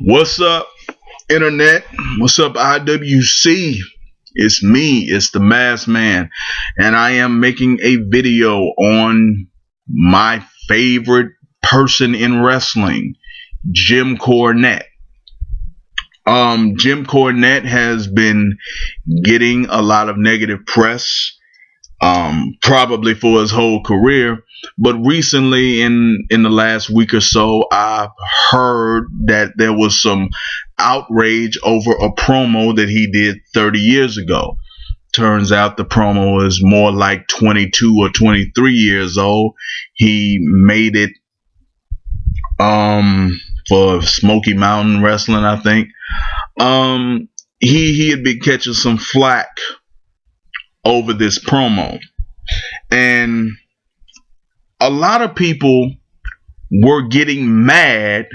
What's up, Internet? What's up, IWC? It's me, it's the Masked Man, and I am making a video on my favorite person in wrestling, Jim Cornette. Jim Cornette has been getting a lot of negative press, probably for his whole career. But recently, in the last week or so, I've heard that there was some outrage over a promo that he did 30 years ago. Turns out the promo is more like 22 or 23 years old. He made it for Smoky Mountain Wrestling, I think. He had been catching some flack over this promo, and a lot of people were getting mad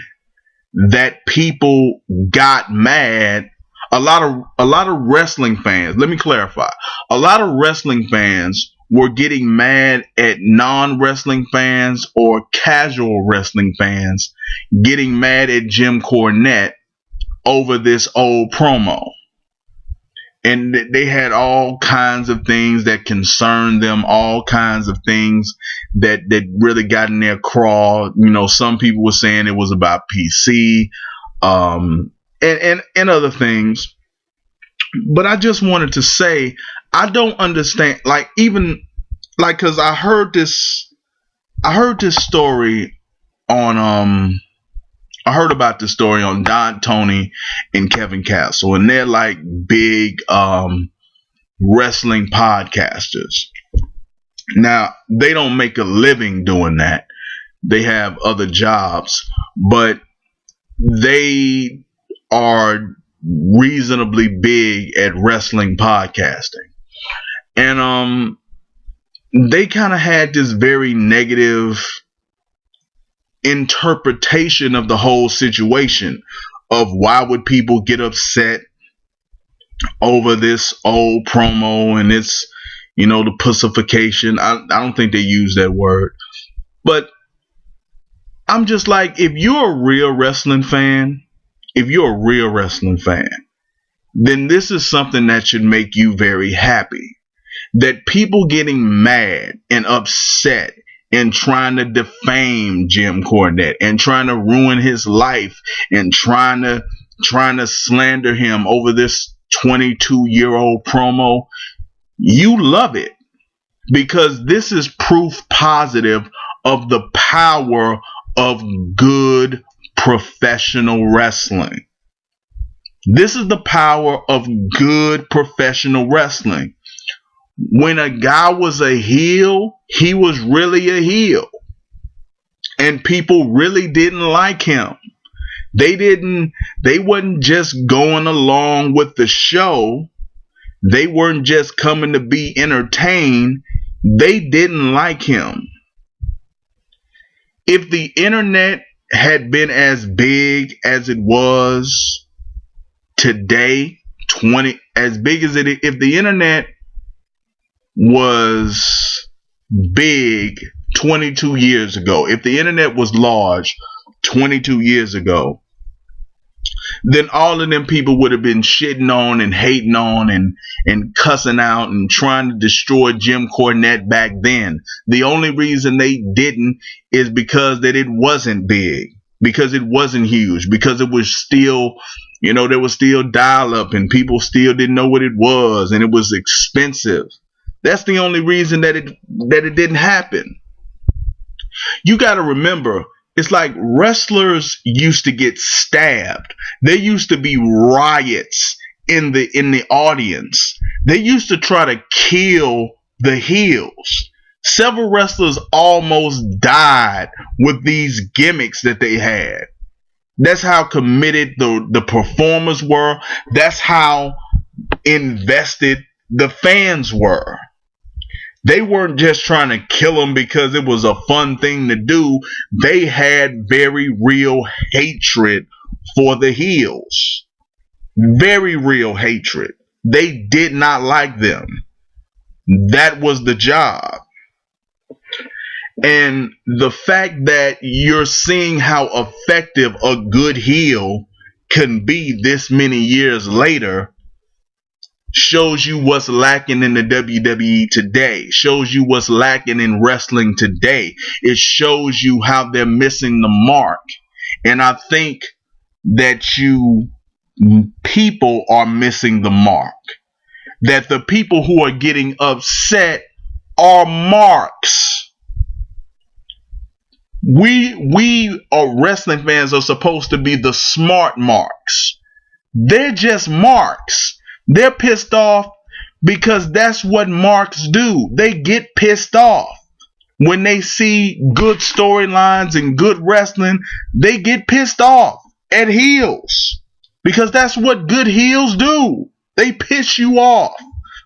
that people got mad. A lot of wrestling fans, let me clarify, a lot of wrestling fans were getting mad at non-wrestling fans or casual wrestling fans getting mad at Jim Cornette over this old promo. And they had all kinds of things that concerned them, all kinds of things that really got in their craw. You know, some people were saying it was about PC, and other things. But I just wanted to say, I don't understand, because I heard this story on I heard about the story on Don Tony and Kevin Castle, and they're like big wrestling podcasters. Now, they don't make a living doing that. They have other jobs, but they are reasonably big at wrestling podcasting. And they kind of had this very negative interpretation of the whole situation of why would people get upset over this old promo and it's, the pussification. I don't think they use that word, but I'm just like, if you're a real wrestling fan, then this is something that should make you very happy. That people getting mad and upset and trying to defame Jim Cornette and trying to ruin his life and trying to slander him over this 22-year-old promo, you love it, because this is proof positive of the power of good professional wrestling. This is the power of good professional wrestling. When a guy was a heel, he was really a heel. And people really didn't like him. They wasn't just going along with the show. They weren't just coming to be entertained. They didn't like him. If the internet had been as big as it was today, if the internet was big 22 years ago, if the internet was large 22 years ago, then all of them people would have been shitting on and hating on and cussing out and trying to destroy Jim Cornette back then. The only reason they didn't is because that it wasn't big, because it wasn't huge, because it was still, there was still dial-up and people still didn't know what it was, and it was expensive. That's the only reason that it didn't happen. You got to remember, it's like wrestlers used to get stabbed. There used to be riots in the audience. They used to try to kill the heels. Several wrestlers almost died with these gimmicks that they had. That's how committed the performers were. That's how invested the fans were. They weren't just trying to kill them because it was a fun thing to do. They had very real hatred for the heels. Very real hatred. They did not like them. That was the job. And the fact that you're seeing how effective a good heel can be this many years later shows you what's lacking in the WWE today, shows you what's lacking in wrestling today. It shows you how they're missing the mark. And I think that you people are missing the mark. That the people who are getting upset are marks. We are wrestling fans are supposed to be the smart marks. They're just marks. They're pissed off because that's what marks do. They get pissed off. When they see good storylines and good wrestling, they get pissed off at heels. Because that's what good heels do. They piss you off.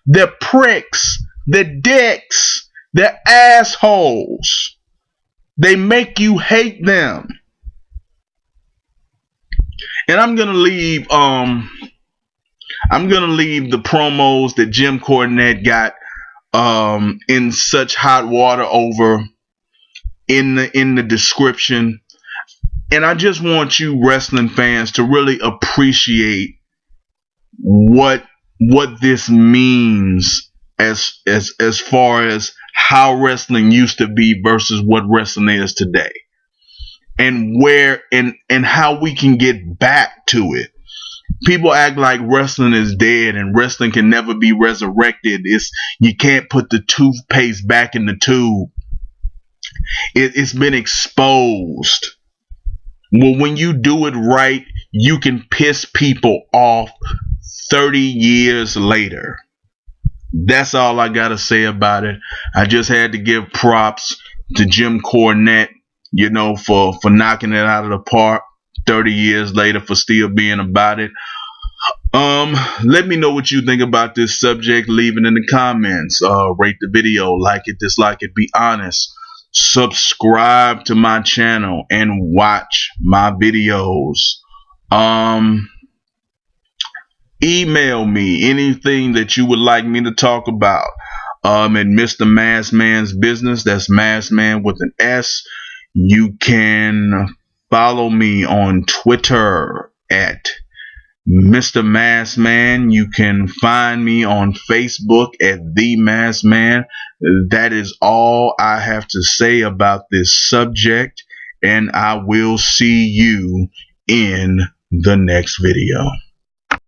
They're pricks. They're dicks. They're assholes. They make you hate them. And I'm gonna leave the promos that Jim Cornette got in such hot water over in the description. And I just want you wrestling fans to really appreciate what this means as far as how wrestling used to be versus what wrestling is today. And where and how we can get back to it. People act like wrestling is dead and wrestling can never be resurrected. You can't put the toothpaste back in the tube. It's been exposed. Well, when you do it right, you can piss people off 30 years later. That's all I gotta say about it. I just had to give props to Jim Cornette, for knocking it out of the park 30 years later, for still being about it. Let me know what you think about this subject. Leave it in the comments. Rate the video, like it, dislike it, be honest. Subscribe to my channel and watch my videos. Email me anything that you would like me to talk about. At Mr. Maskman's Business. That's Maskman with an S. You can follow me on Twitter at Mr. Maskman. You can find me on Facebook at The Maskman. That is all I have to say about this subject, and I will see you in the next video.